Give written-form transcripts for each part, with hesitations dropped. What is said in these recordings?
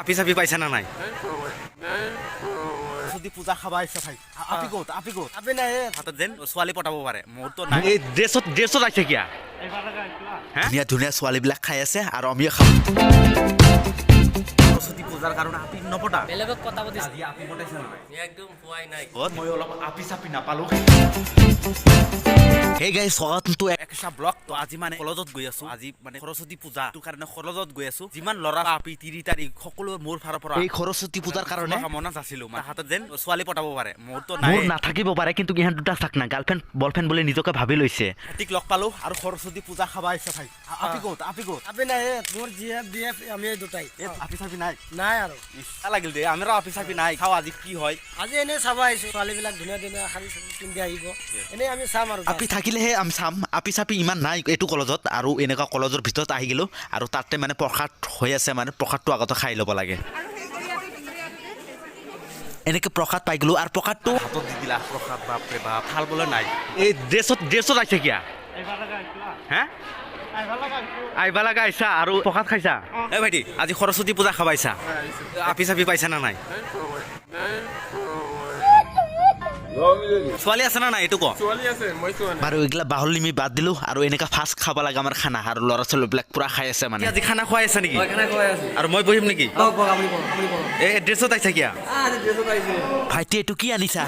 আপি চাপি পাইছা না নাই যদি পূজা খাবা আহিছে ভাই আপি ক'ত আপি নাই হাতত যেন ছোৱালী পটাব পাৰে মোৰতো নাই এই ড্ৰেছত আহিছে কিয়া ধুনীয়া ধুনীয়া ছোৱালীবিলাক খাই আছে আৰু আমিও খাম সৰস্বতী পূজাৰ কাৰণে আপি নপটা বেলেগক পতাব দিছে আজি আপি পটাইছে নাই একদম পোৱাই নাই মই অলপ আপি চাপি নাপালো হে গাইস welcome to একটা ব্লগ তো আজি মানে কলেজত গৈ আছো আজি মানে সৰস্বতী পূজা তো কাৰণে কলেজত গৈ আছো যিমান লৰা আপি 30 তাৰিখ সকলো মোৰ ফাৰৰ পৰা এই সৰস্বতী পূজাৰ কাৰণে কামনা যাচিলো মানে হাতত যেন ছোৱালী পটাব পাৰে মোৰতো নাই মোৰ নাথাকিব পাৰে কিন্তু ইহঁত দুটা চাক না গাৰ্লফ্ৰেণ্ড বয়ফ্ৰেণ্ড বুলি নিজকে ভাবি লৈছে ঠিক লগ পালো আৰু সৰস্বতী পূজা খাবা আহিছে ভাই আপি ক'ত আপি নাই মোৰ জিএফ বিএফ আমি দুটাই আপি চাপি নাই নাই আৰু ইচ্ছা লাগিল দে আমাৰ আপি চাপি নাই খাও আজি কি হয় আজি এনে চাব আহিছো ছোৱালীবিলাক ধুনীয়া ধুনীয়া শাৰী পিন্ধি আহিব এনে আমি চাম আৰু আপি থাকিলেহে আমি চাম আপি চাপি ইমান নাই এইটো কলেজত আৰু এনেকুৱা কলেজৰ ভিতৰত আহি গেলো আৰু তাতে মানে প্ৰসাদ হৈ আছে মানে প্ৰসাদটো আগতে খাই ল'ব লাগে এনেকে প্ৰসাদ পাই গলো আৰু প্ৰসাদটো হাতত দি দিলা প্ৰসাদ বাপৰে বাপ ভাল বলে নাই এই ড্ৰেছত আহিছে কিয়া হে আহিবা লগা আহিছা আৰু প্ৰসাদ খাইছা এই ভাইটি আজি সৰস্বতী পূজা খাবাইছা আপি চাপি পাইছা না নাই ছোৱালী আছে না নাই এইটো বাৰু এইগিলা বাহুলিমি বাদ দিলো আৰু এনেকা ফাৰ্ষ্ট খাব লাগে আমাৰ খানা আৰু ল'ৰা ছোৱালীবিলাক পুৰা খাই আছে মানে আজি খানা খুৱাই আছে নেকি আৰু মই বহিম নেকি এই ড্ৰেছত আহিছা কিয়া ভাইটি এইটো কি আনিছা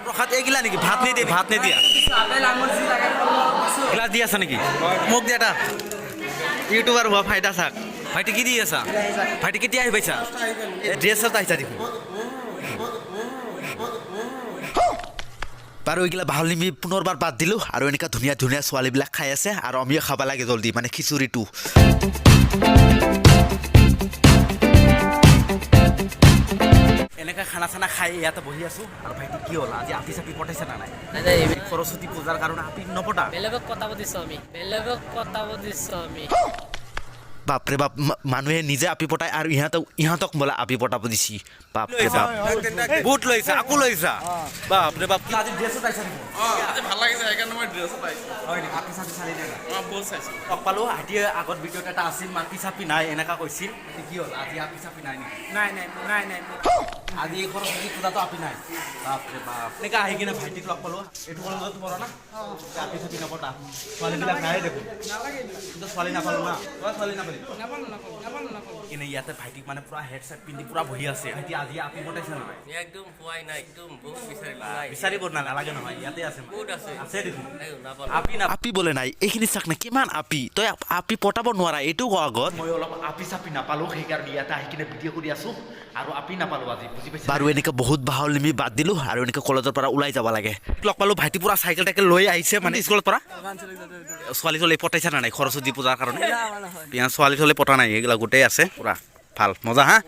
প্ৰসাদ এইগিলা নেকি ভাত নিদিয়া গ্লাছ দি আছা নেকি মোক দিয়া এটা ইউটিউবাৰ হোৱা ফাইদা চাক ভাইটি কি দি আছা ভাইটি কেতিয়া আহি পাইছা ড্ৰেছত আহিছা দেখোন বাৰু এইগিলা বাহুলিমি পুনৰবাৰ বাদ দিলো আৰু এনেকা ধুনীয়া ধুনীয়া ছোৱালীবিলাক খাই আছে আৰু আমিও খাব লাগে জলদি মানে খিচুৰিটো এনেকা খানা চানা খাই ইয়াতে বহি আছো আৰু ভাইটি কি হ'ল আজি আপি চাপি পঠাইছে না নাই সৰস্বতী পূজাৰ কাৰণে আপি নপটা বেলেগক পতাব দিছো আমি বাপৰে বাপ মানুহে নিজে আপি পতাই আৰু ইহঁতক বোলা আপি পতাব দিছি বাপৰে বাপ বুট লৈছা আকৌ লৈছা বাপৰে বাপ আজি ড্ৰেছত আহিছা নেকি আজি ভাল লাগিছে সেইকাৰণে মই ড্ৰেছত আহিছোঁ হয় নেকি আপি চাপি চালি নাই বহুত চাইছোঁ লগ পালো হাতীয়ে আগত ভিডিঅ'ত এটা আছিল আপি চাপি নাই এনেকা কৈছিল কি হ'ল আজি আপি চাপি নাই নেকি নাই আজি সৰস্বতী পূজাটো আপি নাই বাপৰে বাপ এনেকা আহি কিনে ভাইটিক লগ পালো এইটো কলেজত পঢ়া না আপি চাপি নপতা ছোৱালীবিলাক নাই দেখোন কিন্তু ছোৱালী নাপালো না ছোৱালী নাপালি কিনে ইয়াতে ভাইটিক মানে পুৰা হেড চেট পিন্ধি পুৰা বহি আছে ভাইটি আজি আপি পঠাইছে নহয় একদম পোৱাই নাই একদম বহুত বিচাৰিব নালাগে নহয় ইয়াতে আছে বহুত আছে দেখোন আপি বোলে নাই এইখিনি চাক না কিমান আপি তই আপি পটাব নোৱাৰা এইটো আগত মই অলপ আপি চাপি নাপালো সেইকাৰণে ইয়াতে আহি কিনে ভিডিঅ' কৰি আছো আৰু আপি নাপালো আজি বুজি পাইছা বাৰু এনেকে বহুত বাহুলিমি বাদ দিলো আৰু এনেকে কলেজৰ পৰা ওলাই যাব লাগে লগ পালো ভাইটি পুৰা চাইকেল টাইকেল লৈ আহিছে মানে স্কুলৰ পৰা ছোৱালী পঠাইছা না নাই সৰস্বতী পূজাৰ কাৰণে ছোৱালী পতা নাই এইবিলাক গোটেই আছে পুৰা ভাল মজা হা